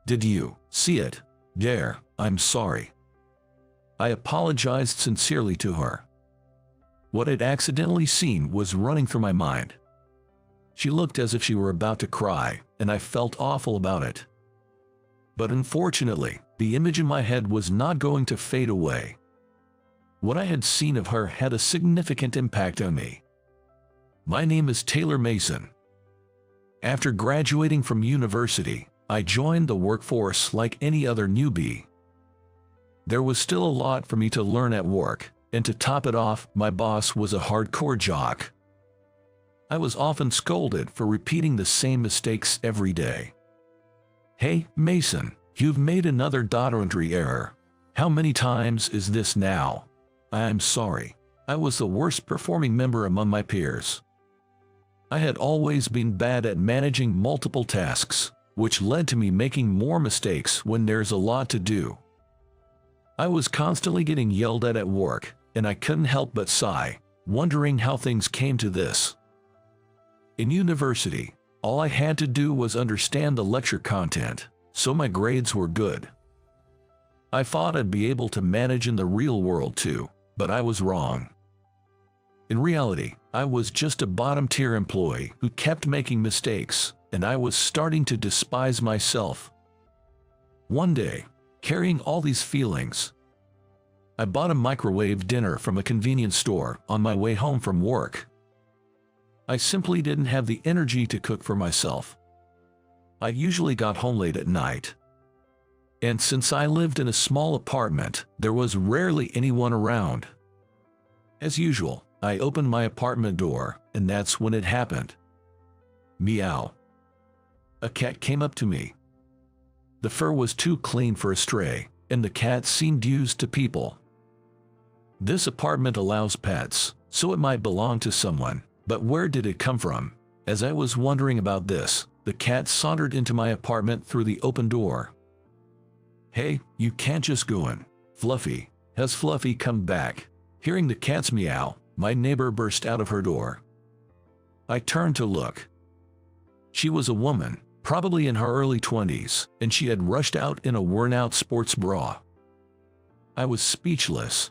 Did you see it? There, I'm sorry. I apologized sincerely to her. What I'd accidentally seen was running through my mind. She looked as if she were about to cry, and I felt awful about it. But unfortunately, the image in my head was not going to fade away. What I had seen of her had a significant impact on me. My name is Taylor Mason. After graduating from university, I joined the workforce like any other newbie. There was still a lot for me to learn at work, and to top it off, my boss was a hardcore jock. I was often scolded for repeating the same mistakes every day. "Hey, Mason, you've made another data entry error. How many times is this now?" "I'm sorry. I was the worst performing member among my peers. I had always been bad at managing multiple tasks, which led to me making more mistakes when there's a lot to do. I was constantly getting yelled at work, and I couldn't help but sigh, wondering how things came to this. In university, all I had to do was understand the lecture content, so my grades were good. I thought I'd be able to manage in the real world too, but I was wrong. In reality, I was just a bottom-tier employee who kept making mistakes, and I was starting to despise myself. One day, carrying all these feelings, I bought a microwave dinner from a convenience store on my way home from work. I simply didn't have the energy to cook for myself. I usually got home late at night. And since I lived in a small apartment, there was rarely anyone around. As usual, I opened my apartment door, and that's when it happened. Meow. A cat came up to me. The fur was too clean for a stray, and the cat seemed used to people. This apartment allows pets, so it might belong to someone, but where did it come from? As I was wondering about this, the cat sauntered into my apartment through the open door. "Hey, you can't just go in. Fluffy, has Fluffy come back?" Hearing the cat's meow, my neighbor burst out of her door. I turned to look. She was a woman, probably in her early 20s, and she had rushed out in a worn-out sports bra. I was speechless.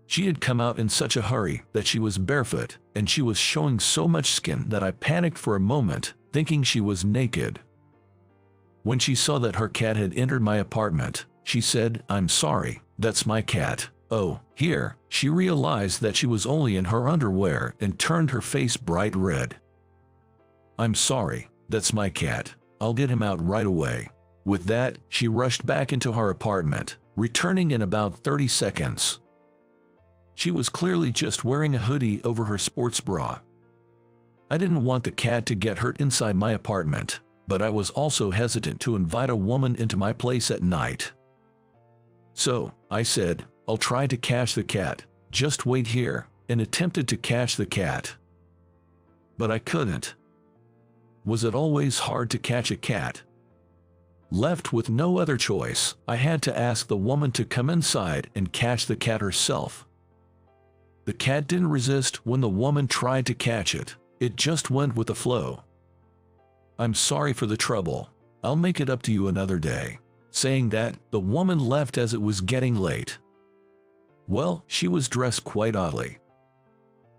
She had come out in such a hurry that she was barefoot, and she was showing so much skin that I panicked for a moment, thinking she was naked. When she saw that her cat had entered my apartment, she said, "I'm sorry, that's my cat." Oh, here, she realized that she was only in her underwear and turned her face bright red. "I'm sorry, that's my cat. I'll get him out right away." With that, she rushed back into her apartment, returning in about 30 seconds. She was clearly just wearing a hoodie over her sports bra. I didn't want the cat to get hurt inside my apartment, but I was also hesitant to invite a woman into my place at night. So, I said, "I'll try to catch the cat. Just wait here," and attempted to catch the cat. But I couldn't. Was it always hard to catch a cat? Left with no other choice, I had to ask the woman to come inside and catch the cat herself. The cat didn't resist when the woman tried to catch it. It just went with the flow. "I'm sorry for the trouble. I'll make it up to you another day." Saying that, the woman left as it was getting late. Well, she was dressed quite oddly.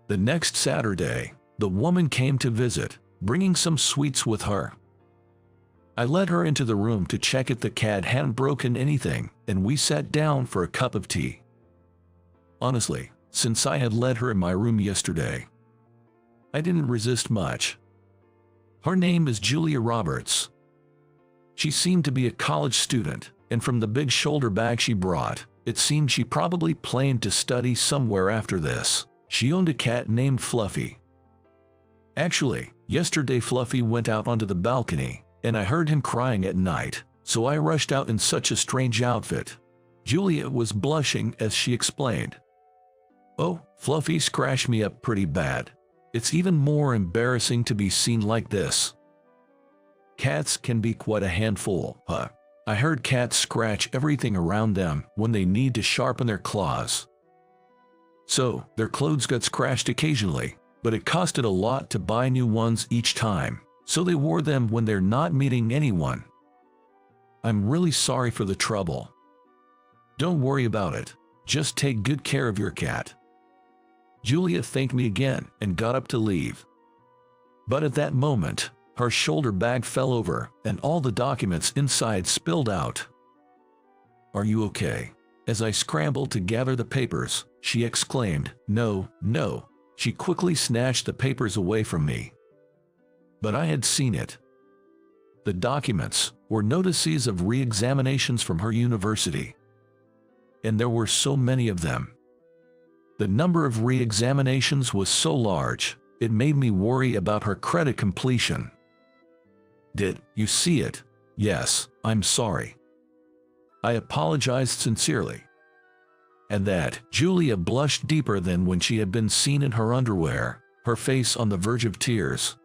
The next Saturday, the woman came to visit, bringing some sweets with her. I led her into the room to check if the cat hadn't broken anything, and we sat down for a cup of tea. Honestly, since I had led her in my room yesterday, I didn't resist much. Her name is Julia Roberts. She seemed to be a college student, and from the big shoulder bag she brought, it seemed she probably planned to study somewhere after this. She owned a cat named Fluffy. Actually, yesterday Fluffy went out onto the balcony, and I heard him crying at night, so I rushed out in such a strange outfit. Julia was blushing as she explained. "Oh, Fluffy scratched me up pretty bad. It's even more embarrassing to be seen like this. Cats can be quite a handful, huh? I heard cats scratch everything around them when they need to sharpen their claws. So, their clothes got scratched occasionally, but it costed a lot to buy new ones each time, so they wore them when they're not meeting anyone. I'm really sorry for the trouble. Don't worry about it. Just take good care of your cat." Julia thanked me again and got up to leave. But at that moment, her shoulder bag fell over and all the documents inside spilled out. "Are you okay?" As I scrambled to gather the papers, she exclaimed, "No, no." She quickly snatched the papers away from me. But I had seen it. The documents were notices of re-examinations from her university. And there were so many of them. The number of re-examinations was so large, it made me worry about her credit completion. "Did you see it?" "Yes, I'm sorry." I apologized sincerely. And that Julia blushed deeper than when she had been seen in her underwear, her face on the verge of tears.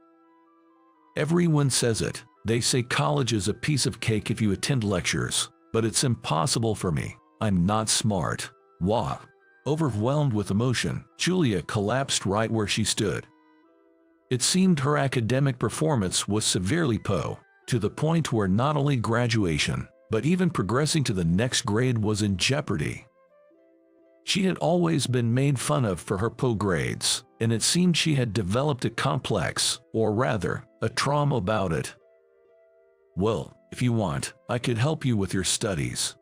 Everyone says it. They say college is a piece of cake if you attend lectures, but it's impossible for me. I'm not smart. Wah. Overwhelmed with emotion, Julia collapsed right where she stood. It seemed her academic performance was severely to the point where not only graduation, but even progressing to the next grade was in jeopardy. She had always been made fun of for her grades, and it seemed she had developed a complex, or rather, a trauma about it. "Well, if you want, I could help you with your studies."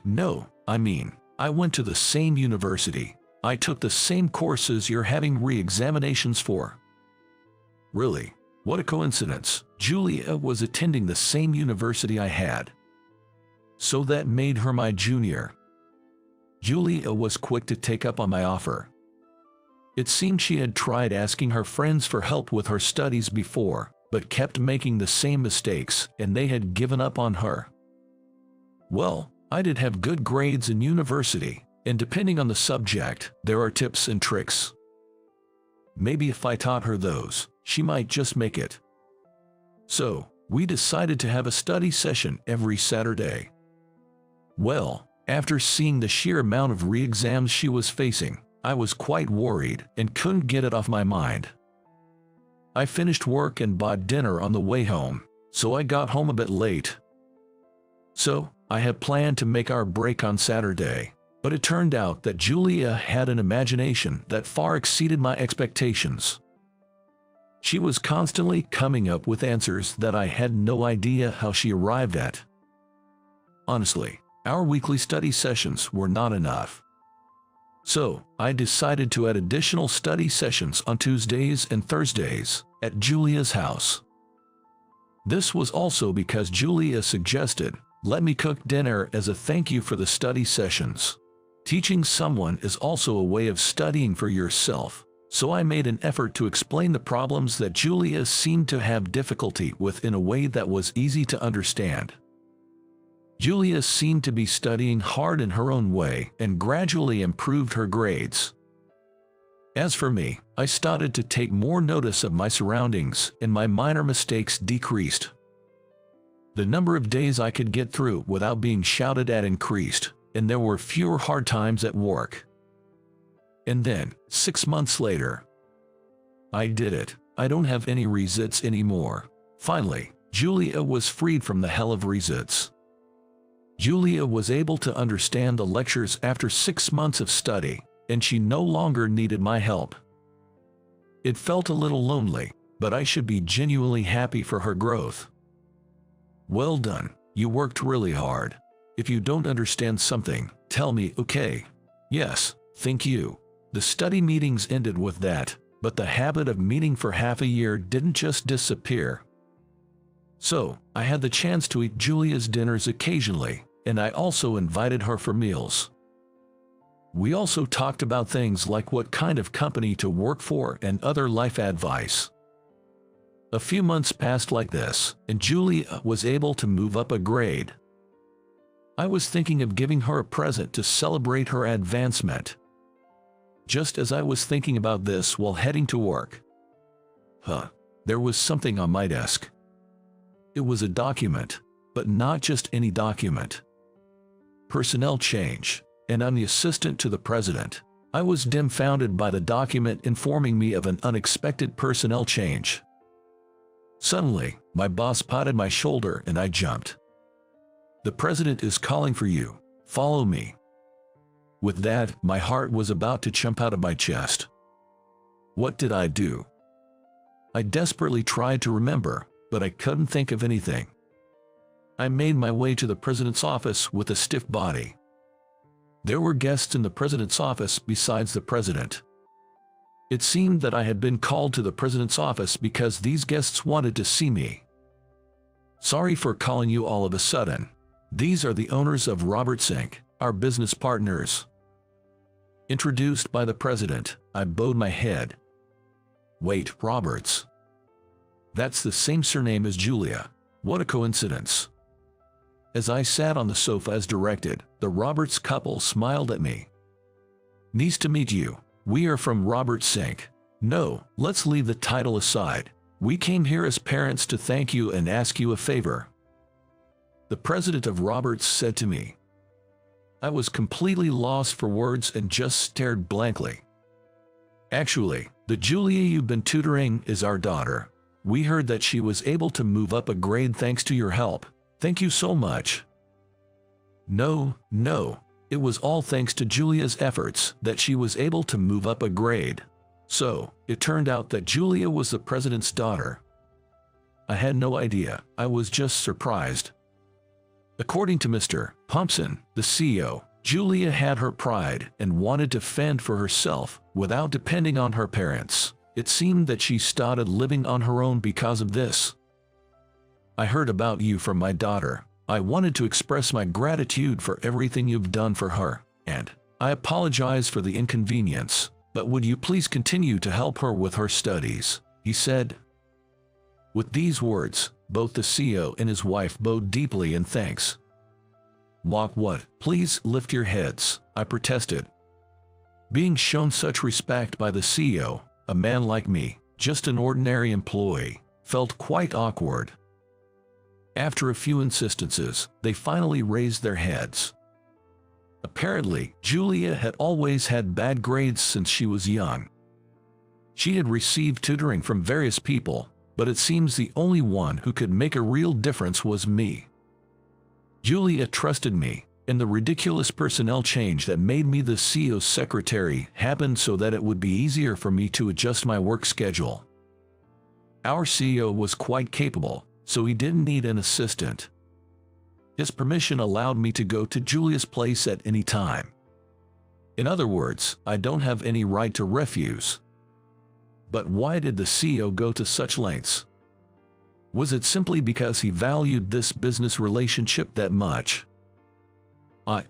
No, I mean, I went to the same university. I took the same courses you're having re-examinations for." "Really? What a coincidence. Julia was attending the same university I had. So that made her my junior." Julia was quick to take up on my offer. It seemed she had tried asking her friends for help with her studies before, but kept making the same mistakes, and they had given up on her. Well, I did have good grades in university, and depending on the subject, there are tips and tricks. Maybe if I taught her those, she might just make it. So, we decided to have a study session every Saturday. Well, after seeing the sheer amount of re-exams she was facing, I was quite worried and couldn't get it off my mind. I finished work and bought dinner on the way home, so I got home a bit late. So, I had planned to make our break on Saturday, but it turned out that Julia had an imagination that far exceeded my expectations. She was constantly coming up with answers that I had no idea how she arrived at. Honestly, our weekly study sessions were not enough. So, I decided to add additional study sessions on Tuesdays and Thursdays at Julia's house. This was also because Julia suggested, "Let me cook dinner as a thank you for the study sessions." Teaching someone is also a way of studying for yourself, so I made an effort to explain the problems that Julia seemed to have difficulty with in a way that was easy to understand. Julia seemed to be studying hard in her own way and gradually improved her grades. As for me, I started to take more notice of my surroundings and my minor mistakes decreased. The number of days I could get through without being shouted at increased, and there were fewer hard times at work. And then, 6 months later, I did it. I don't have any resits anymore. Finally, Julia was freed from the hell of resits. Julia was able to understand the lectures after 6 months of study, and she no longer needed my help. It felt a little lonely, but I should be genuinely happy for her growth. Well done, you worked really hard. If you don't understand something, tell me, okay? Yes, thank you. The study meetings ended with that, but the habit of meeting for half a year didn't just disappear. So, I had the chance to eat Julia's dinners occasionally, and I also invited her for meals. We also talked about things like what kind of company to work for and other life advice. A few months passed like this, and Julia was able to move up a grade. I was thinking of giving her a present to celebrate her advancement. Just as I was thinking about this while heading to work, there was something on my desk. It was a document, but not just any document. Personnel change, and I'm the assistant to the president. I was dumbfounded by the document informing me of an unexpected personnel change. Suddenly, my boss patted my shoulder and I jumped. The president is calling for you. Follow me." With that, my heart was about to jump out of my chest. What did I do? I desperately tried to remember, but I couldn't think of anything. I made my way to the president's office with a stiff body. There were guests in the president's office besides the president. It seemed that I had been called to the president's office because these guests wanted to see me. "Sorry for calling you all of a sudden. These are the owners of Roberts Inc., our business partners." Introduced by the president, I bowed my head. Wait, Roberts? That's the same surname as Julia. What a coincidence. As I sat on the sofa as directed, the Roberts couple smiled at me. "Nice to meet you. We are from Roberts Inc. No, let's leave the title aside. We came here as parents to thank you and ask you a favor," the president of Roberts said to me. I was completely lost for words and just stared blankly. "Actually, the Julia you've been tutoring is our daughter. We heard that she was able to move up a grade thanks to your help. Thank you so much." No, it was all thanks to Julia's efforts that she was able to move up a grade. So, it turned out that Julia was the president's daughter. I had no idea. I was just surprised. According to Mr. Pumpson, the CEO, Julia had her pride and wanted to fend for herself without depending on her parents. It seemed that she started living on her own because of this. "I heard about you from my daughter. I wanted to express my gratitude for everything you've done for her, and I apologize for the inconvenience, but would you please continue to help her with her studies," he said. With these words, both the CEO and his wife bowed deeply in thanks. What? Please lift your heads," I protested. Being shown such respect by the CEO, a man like me, just an ordinary employee, felt quite awkward. After a few insistences, they finally raised their heads. Apparently, Julia had always had bad grades since she was young. She had received tutoring from various people, but it seems the only one who could make a real difference was me. Julia trusted me, and the ridiculous personnel change that made me the CEO's secretary happened so that it would be easier for me to adjust my work schedule. Our CEO was quite capable, so he didn't need an assistant. His permission allowed me to go to Julia's place at any time. In other words, I don't have any right to refuse. But why did the CEO go to such lengths? Was it simply because he valued this business relationship that much?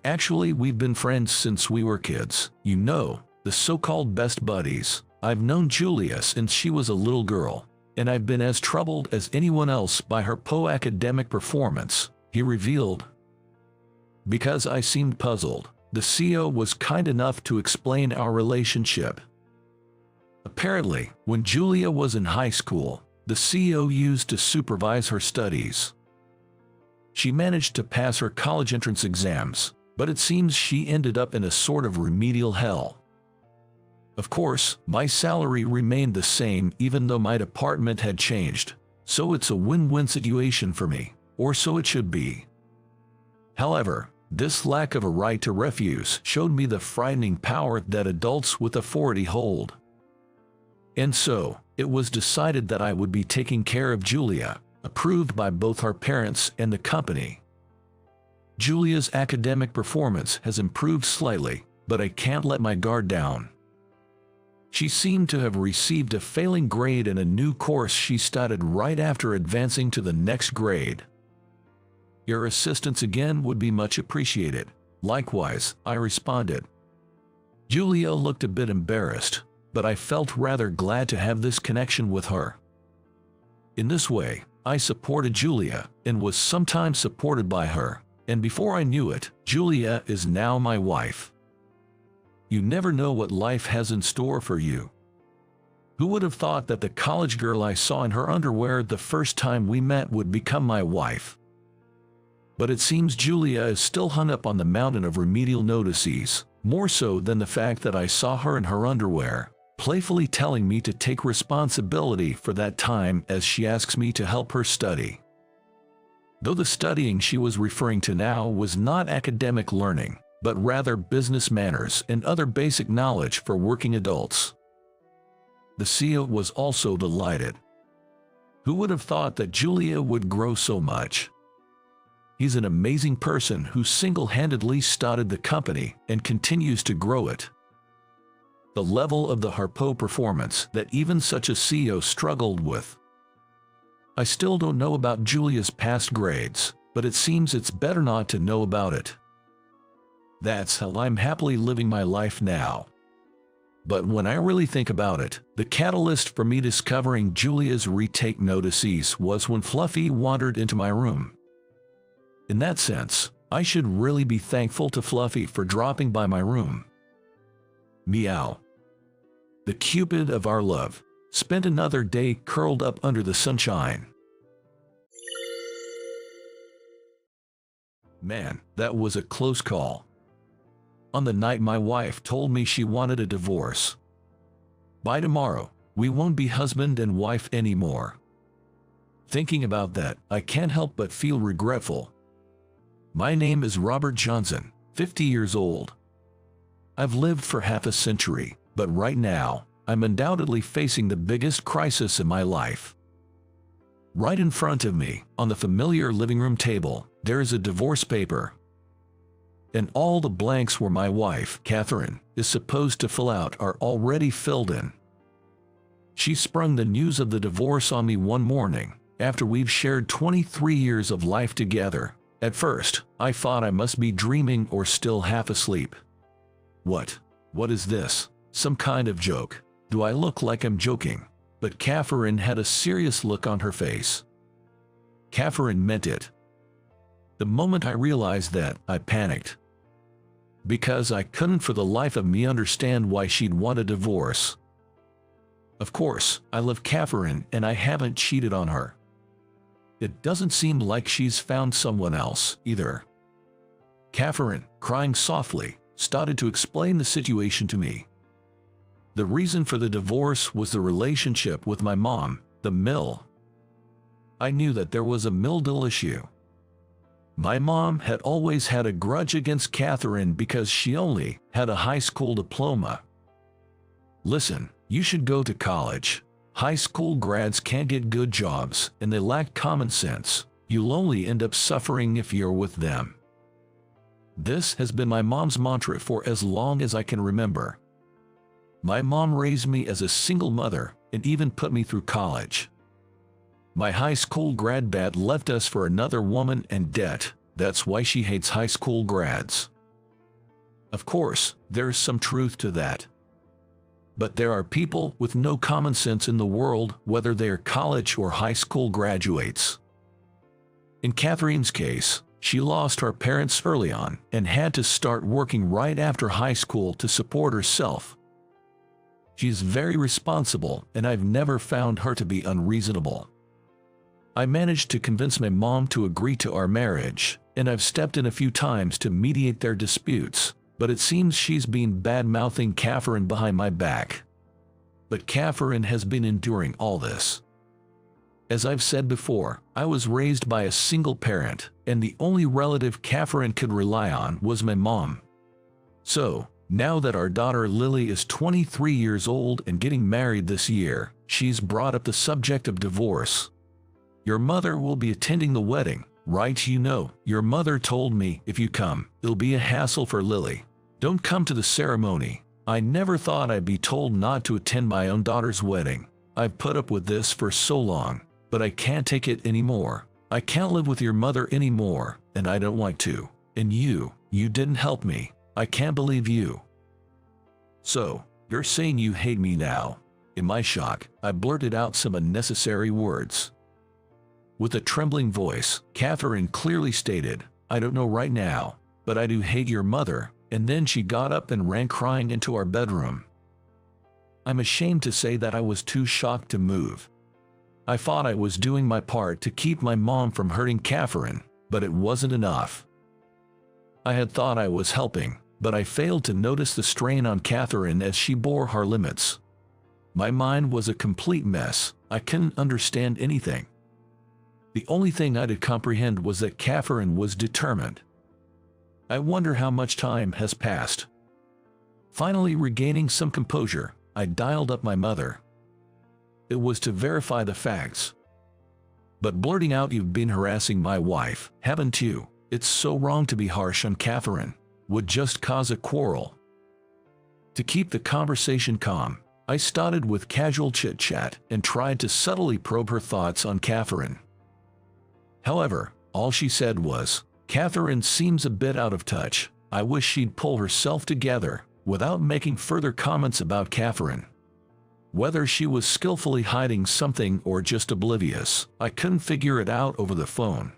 Actually, we've been friends since we were kids. You know, the so-called best buddies. I've known Julia since she was a little girl, and I've been as troubled as anyone else by her academic performance," he revealed. Because I seemed puzzled, the CEO was kind enough to explain our relationship. Apparently, when Julia was in high school, the CEO used to supervise her studies. She managed to pass her college entrance exams, but it seems she ended up in a sort of remedial hell. Of course, my salary remained the same even though my department had changed, so it's a win-win situation for me, or so it should be. However, this lack of a right to refuse showed me the frightening power that adults with authority hold. And so, it was decided that I would be taking care of Julia, approved by both her parents and the company. Julia's academic performance has improved slightly, but I can't let my guard down. She seemed to have received a failing grade in a new course she started right after advancing to the next grade. "Your assistance again would be much appreciated." "Likewise," I responded. Julia looked a bit embarrassed, but I felt rather glad to have this connection with her. In this way, I supported Julia and was sometimes supported by her, and before I knew it, Julia is now my wife. You never know what life has in store for you. Who would have thought that the college girl I saw in her underwear the first time we met would become my wife? But it seems Julia is still hung up on the mountain of remedial notices, more so than the fact that I saw her in her underwear, playfully telling me to take responsibility for that time as she asks me to help her study. though the studying she was referring to now was not academic learning, but rather business manners and other basic knowledge for working adults. The CEO was also delighted. Who would have thought that Julia would grow so much? He's an amazing person who single-handedly started the company and continues to grow it. The level of the Harpo performance that even such a CEO struggled with. I still don't know about Julia's past grades, but it seems it's better not to know about it. That's how I'm happily living my life now. But when I really think about it, the catalyst for me discovering Julia's retake notices was when Fluffy wandered into my room. In that sense, I should really be thankful to Fluffy for dropping by my room. Meow. The Cupid of our love spent another day curled up under the sunshine. Man, that was a close call. On the night my wife told me she wanted a divorce. By tomorrow, we won't be husband and wife anymore. Thinking about that, I can't help but feel regretful. My name is Robert Johnson, 50 years old. I've lived for half a century, but right now, I'm undoubtedly facing the biggest crisis in my life. Right in front of me, on the familiar living room table, there is a divorce paper. And all the blanks where my wife, Catherine, is supposed to fill out are already filled in. She sprung the news of the divorce on me one morning, after we've shared 23 years of life together. At first, I thought I must be dreaming or still half asleep. What is this? Some kind of joke? Do I look like I'm joking? But Catherine had a serious look on her face. Catherine meant it. The moment I realized that, I panicked. Because I couldn't for the life of me understand why she'd want a divorce. Of course, I love Catherine and I haven't cheated on her. It doesn't seem like she's found someone else, either. Catherine, crying softly, started to explain the situation to me. The reason for the divorce was the relationship with my mom, the mill. I knew that there was a mildew issue. My mom had always had a grudge against Catherine because she only had a high school diploma. Listen, you should go to college. High school grads can't get good jobs and they lack common sense. You'll only end up suffering if you're with them. This has been my mom's mantra for as long as I can remember. My mom raised me as a single mother and even put me through college. My high school grad dad left us for another woman and debt. That's why she hates high school grads. Of course, there's some truth to that. But there are people with no common sense in the world, whether they are college or high school graduates. In Catherine's case, she lost her parents early on and had to start working right after high school to support herself. She's very responsible, and I've never found her to be unreasonable. I managed to convince my mom to agree to our marriage, and I've stepped in a few times to mediate their disputes, but it seems she's been bad-mouthing Catherine behind my back. But Catherine has been enduring all this. As I've said before, I was raised by a single parent, and the only relative Catherine could rely on was my mom. So, now that our daughter Lily is 23 years old and getting married this year, she's brought up the subject of divorce. Your mother will be attending the wedding, right? You know, your mother told me if you come, it'll be a hassle for Lily. Don't come to the ceremony. I never thought I'd be told not to attend my own daughter's wedding. I've put up with this for so long, but I can't take it anymore. I can't live with your mother anymore, and I don't want to. And you didn't help me. I can't believe you. So, you're saying you hate me now? In my shock, I blurted out some unnecessary words. With a trembling voice, Catherine clearly stated, I don't know right now, but I do hate your mother, and then she got up and ran crying into our bedroom. I'm ashamed to say that I was too shocked to move. I thought I was doing my part to keep my mom from hurting Catherine, but it wasn't enough. I had thought I was helping, but I failed to notice the strain on Catherine as she bore her limits. My mind was a complete mess. I couldn't understand anything. The only thing I could comprehend was that Catherine was determined. I wonder how much time has passed. Finally regaining some composure, I dialed up my mother. It was to verify the facts. But blurting out, "You've been harassing my wife, haven't you? It's so wrong to be harsh on Catherine," would just cause a quarrel. To keep the conversation calm, I started with casual chit-chat and tried to subtly probe her thoughts on Catherine. However, all she said was, "Catherine seems a bit out of touch. I wish she'd pull herself together," without making further comments about Catherine. Whether she was skillfully hiding something or just oblivious, I couldn't figure it out over the phone.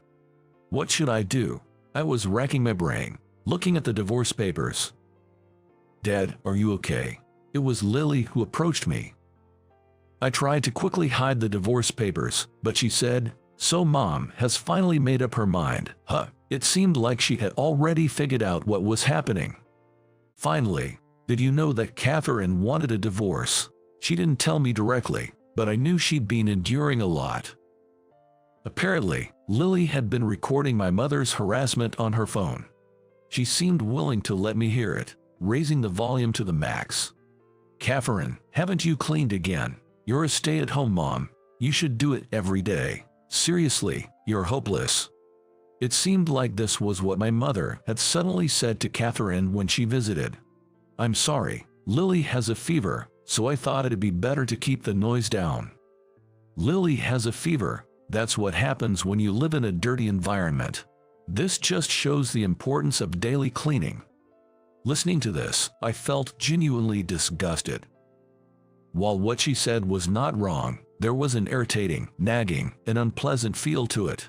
What should I do? I was racking my brain, looking at the divorce papers. "Dad, are you okay?" It was Lily who approached me. I tried to quickly hide the divorce papers, but she said, "So Mom has finally made up her mind, huh?" It seemed like she had already figured out what was happening. "Finally, did you know that Catherine wanted a divorce?" She didn't tell me directly, but I knew she'd been enduring a lot. Apparently, Lily had been recording my mother's harassment on her phone. She seemed willing to let me hear it, raising the volume to the max. "Catherine, haven't you cleaned again? You're a stay-at-home mom. You should do it every day. Seriously, you're hopeless." It seemed like this was what my mother had suddenly said to Catherine when she visited. "I'm sorry, Lily has a fever, so I thought it'd be better to keep the noise down." Lily has a fever. That's what happens when you live in a dirty environment. This just shows the importance of daily cleaning. Listening to this, I felt genuinely disgusted. While what she said was not wrong, there was an irritating, nagging, and unpleasant feel to it.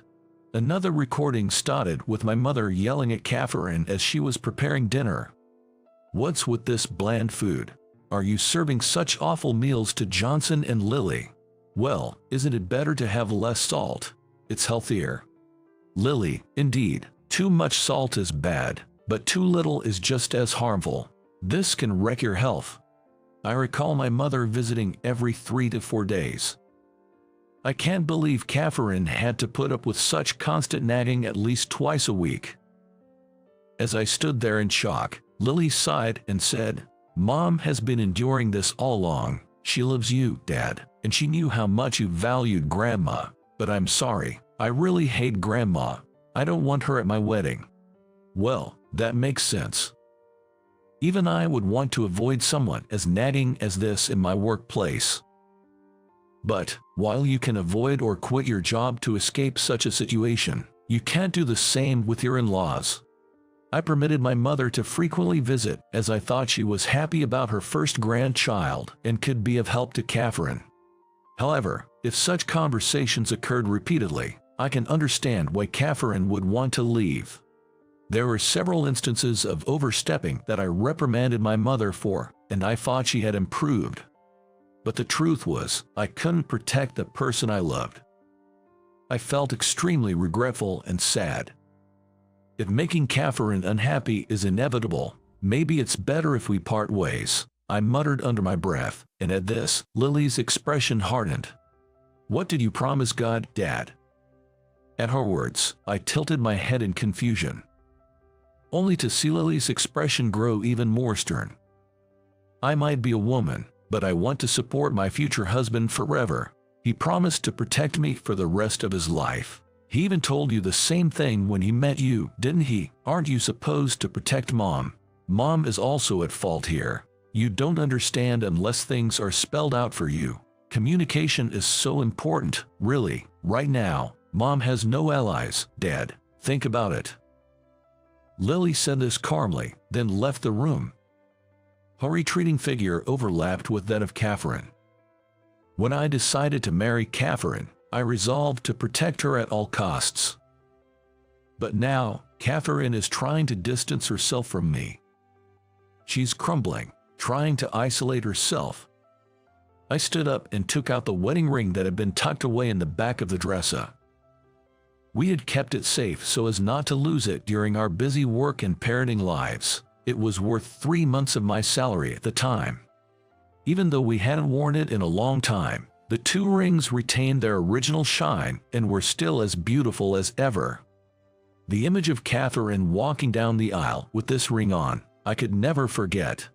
Another recording started with my mother yelling at Catherine as she was preparing dinner. "What's with this bland food? Are you serving such awful meals to Johnson and Lily? Well, isn't it better to have less salt? It's healthier." Lily, indeed, too much salt is bad, but too little is just as harmful. This can wreck your health. I recall my mother visiting every 3 to 4 days. I can't believe Catherine had to put up with such constant nagging at least twice a week. As I stood there in shock, Lily sighed and said, "Mom has been enduring this all along. She loves you, Dad, and she knew how much you valued Grandma. But I'm sorry, I really hate Grandma. I don't want her at my wedding." Well, that makes sense. Even I would want to avoid someone as nagging as this in my workplace. But, while you can avoid or quit your job to escape such a situation, you can't do the same with your in-laws. I permitted my mother to frequently visit as I thought she was happy about her first grandchild and could be of help to Catherine. However, if such conversations occurred repeatedly, I can understand why Catherine would want to leave. There were several instances of overstepping that I reprimanded my mother for, and I thought she had improved. But the truth was, I couldn't protect the person I loved. I felt extremely regretful and sad. If making Catherine unhappy is inevitable, maybe it's better if we part ways, I muttered under my breath, and at this, Lily's expression hardened. "What did you promise God, Dad?" At her words, I tilted my head in confusion, only to see Lily's expression grow even more stern. "I might be a woman, but I want to support my future husband forever. He promised to protect me for the rest of his life. He even told you the same thing when he met you, didn't he? Aren't you supposed to protect Mom? Mom is also at fault here. You don't understand unless things are spelled out for you. Communication is so important, really. Right now, Mom has no allies, Dad. Think about it." Lily said this calmly, then left the room. Her retreating figure overlapped with that of Catherine. When I decided to marry Catherine, I resolved to protect her at all costs. But now, Catherine is trying to distance herself from me. She's crumbling, trying to isolate herself. I stood up and took out the wedding ring that had been tucked away in the back of the dresser. We had kept it safe so as not to lose it during our busy work and parenting lives. It was worth 3 months of my salary at the time. Even though we hadn't worn it in a long time, The two rings retained their original shine and were still as beautiful as ever. The image of Catherine walking down the aisle with this ring on, I could never forget.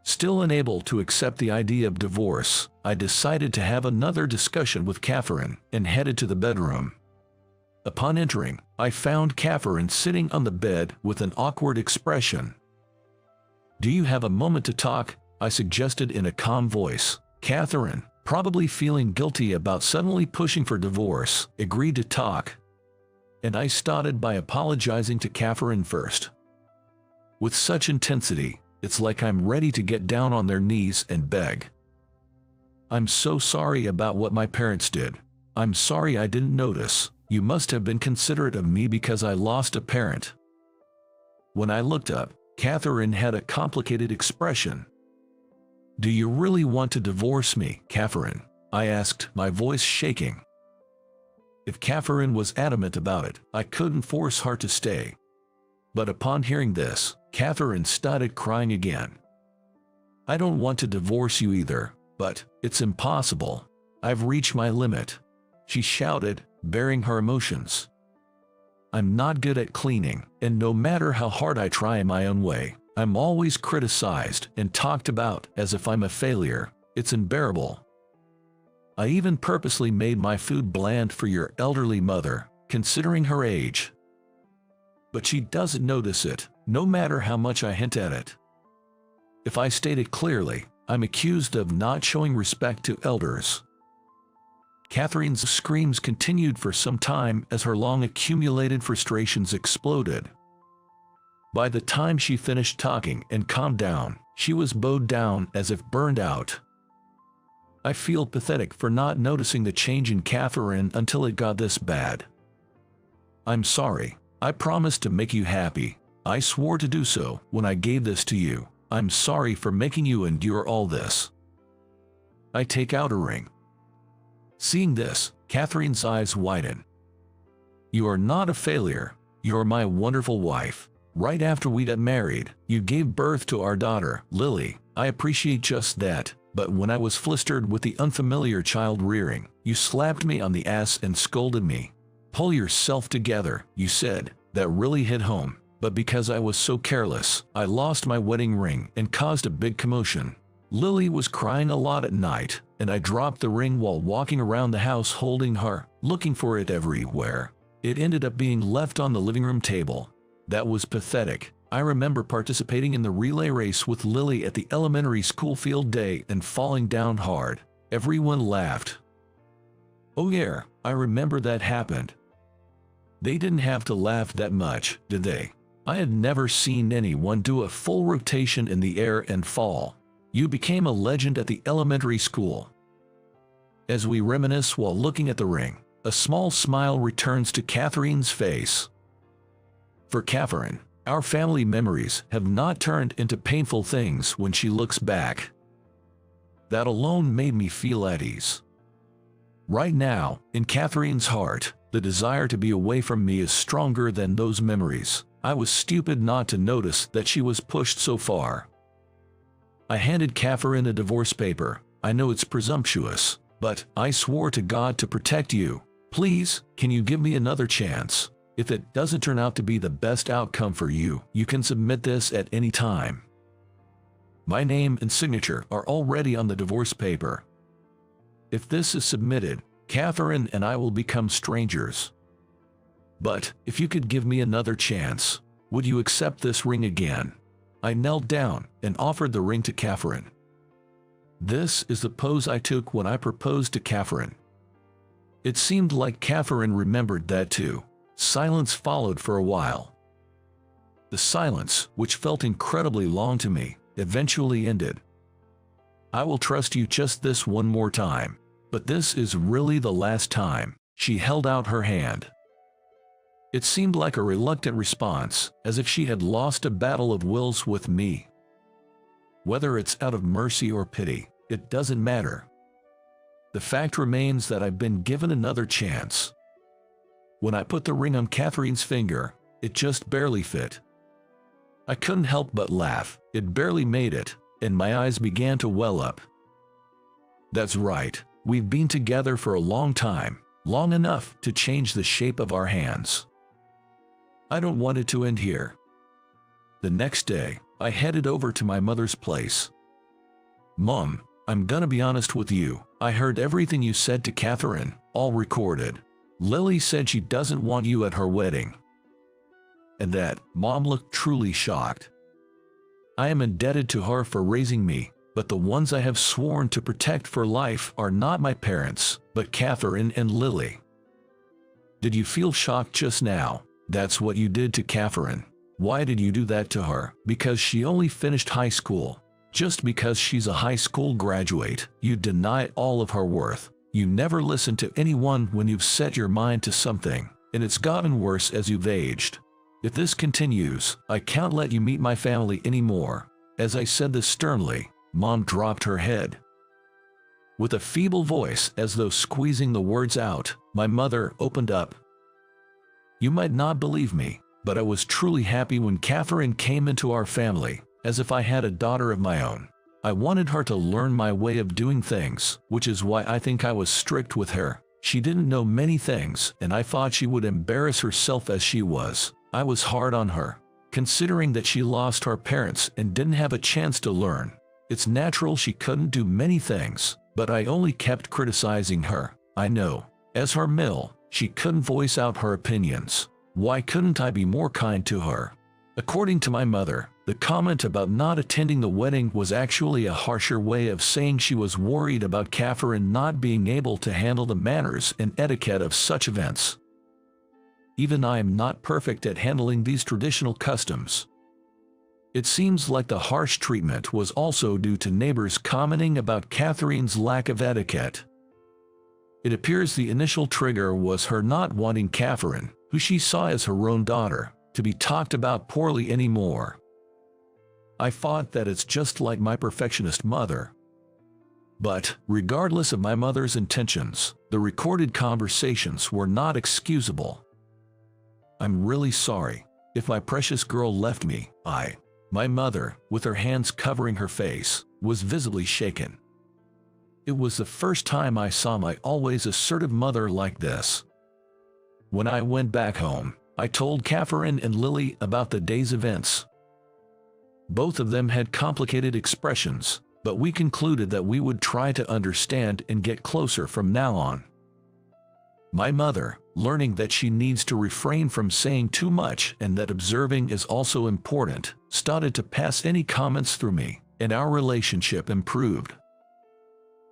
Still unable to accept the idea of divorce, I decided to have another discussion with Catherine and headed to the bedroom. Upon entering, I found Catherine sitting on the bed with an awkward expression. "Do you have a moment to talk?" I suggested in a calm voice. Catherine, probably feeling guilty about suddenly pushing for divorce, agreed to talk. And I started by apologizing to Catherine first. With such intensity, it's like I'm ready to get down on their knees and beg. "I'm so sorry about what my parents did. I'm sorry I didn't notice. You must have been considerate of me because I lost a parent." When I looked up, Catherine had a complicated expression. "Do you really want to divorce me, Catherine?" I asked, my voice shaking. If Catherine was adamant about it, I couldn't force her to stay. But upon hearing this, Catherine started crying again. "I don't want to divorce you either, but it's impossible. I've reached my limit," she shouted, bearing her emotions. "I'm not good at cleaning, and no matter how hard I try in my own way, I'm always criticized and talked about as if I'm a failure. It's unbearable. I even purposely made my food bland for your elderly mother, considering her age. But she doesn't notice it, no matter how much I hint at it. If I state it clearly, I'm accused of not showing respect to elders." Catherine's screams continued for some time as her long-accumulated frustrations exploded. By the time she finished talking and calmed down, she was bowed down as if burned out. I feel pathetic for not noticing the change in Catherine until it got this bad. "I'm sorry. I promised to make you happy. I swore to do so when I gave this to you. I'm sorry for making you endure all this." I take out a ring. Seeing this, Catherine's eyes widen. "You are not a failure. You're my wonderful wife. Right after we got married, you gave birth to our daughter, Lily. I appreciate just that. But when I was flustered with the unfamiliar child rearing, you slapped me on the ass and scolded me. 'Pull yourself together,' you said. That really hit home. But because I was so careless, I lost my wedding ring and caused a big commotion. Lily was crying a lot at night, and I dropped the ring while walking around the house holding her, looking for it everywhere. It ended up being left on the living room table. That was pathetic. I remember participating in the relay race with Lily at the elementary school field day and falling down hard. Everyone laughed." "Oh yeah, I remember that happened." They didn't have to laugh that much, did they? I had never seen anyone do a full rotation in the air and fall. You became a legend at the elementary school. As we reminisce while looking at the ring, a small smile returns to Catherine's face. For Catherine, our family memories have not turned into painful things when she looks back. That alone made me feel at ease. Right now, in Catherine's heart, the desire to be away from me is stronger than those memories. I was stupid not to notice that she was pushed so far. I handed Catherine a divorce paper. "I know it's presumptuous, but I swore to God to protect you. Please, can you give me another chance? If it doesn't turn out to be the best outcome for you, you can submit this at any time." My name and signature are already on the divorce paper. If this is submitted, Catherine and I will become strangers. But if you could give me another chance, would you accept this ring again? I knelt down and offered the ring to Catherine. This is the pose I took when I proposed to Catherine. It seemed like Catherine remembered that too. Silence followed for a while. The silence, which felt incredibly long to me, eventually ended. "I will trust you just this one more time, but this is really the last time." She held out her hand. It seemed like a reluctant response, as if she had lost a battle of wills with me. Whether it's out of mercy or pity, it doesn't matter. The fact remains that I've been given another chance. When I put the ring on Catherine's finger, it just barely fit. I couldn't help but laugh. It barely made it, and my eyes began to well up. That's right. We've been together for a long time, long enough to change the shape of our hands. I don't want it to end here. The next day, I headed over to my mother's place. Mom, I'm gonna be honest with you. I heard everything you said to Catherine, all recorded. Lily said she doesn't want you at her wedding. And that, Mom looked truly shocked. I am indebted to her for raising me, but the ones I have sworn to protect for life are not my parents, but Catherine and Lily. Did you feel shocked just now? That's what you did to Catherine. Why did you do that to her? Because she only finished high school. Just because she's a high school graduate, you deny all of her worth. You never listen to anyone when you've set your mind to something, and it's gotten worse as you've aged. If this continues, I can't let you meet my family anymore. As I said this sternly, Mom dropped her head. With a feeble voice, as though squeezing the words out, my mother opened up. You might not believe me, but I was truly happy when Catherine came into our family, as if I had a daughter of my own. I wanted her to learn my way of doing things, which is why I think I was strict with her. She didn't know many things, and I thought she would embarrass herself as she was. I was hard on her, considering that she lost her parents and didn't have a chance to learn. It's natural she couldn't do many things, but I only kept criticizing her. I know, as her male, she couldn't voice out her opinions. Why couldn't I be more kind to her? According to my mother, the comment about not attending the wedding was actually a harsher way of saying she was worried about Catherine not being able to handle the manners and etiquette of such events. Even I am not perfect at handling these traditional customs. It seems like the harsh treatment was also due to neighbors commenting about Catherine's lack of etiquette. It appears the initial trigger was her not wanting Catherine, who she saw as her own daughter, to be talked about poorly anymore. I thought that it's just like my perfectionist mother. But, regardless of my mother's intentions, the recorded conversations were not excusable. I'm really sorry. If my precious girl left me, my mother, with her hands covering her face, was visibly shaken. It was the first time I saw my always assertive mother like this. When I went back home, I told Catherine and Lily about the day's events. Both of them had complicated expressions, but we concluded that we would try to understand and get closer from now on. My mother, learning that she needs to refrain from saying too much and that observing is also important, started to pass any comments through me, and our relationship improved.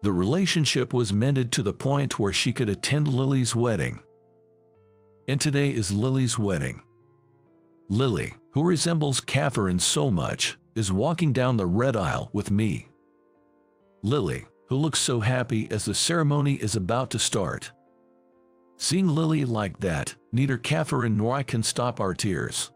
The relationship was mended to the point where she could attend Lily's wedding. And today is Lily's wedding. Lily, who resembles Catherine so much, is walking down the red aisle with me. Lily, who looks so happy as the ceremony is about to start. Seeing Lily like that, neither Catherine nor I can stop our tears.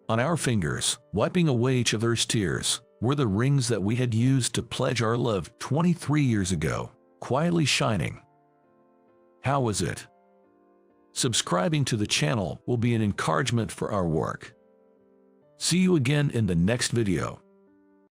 On our fingers, wiping away each other's tears, were the rings that we had used to pledge our love 23 years ago, quietly shining. How was it? Subscribing to the channel will be an encouragement for our work. See you again in the next video.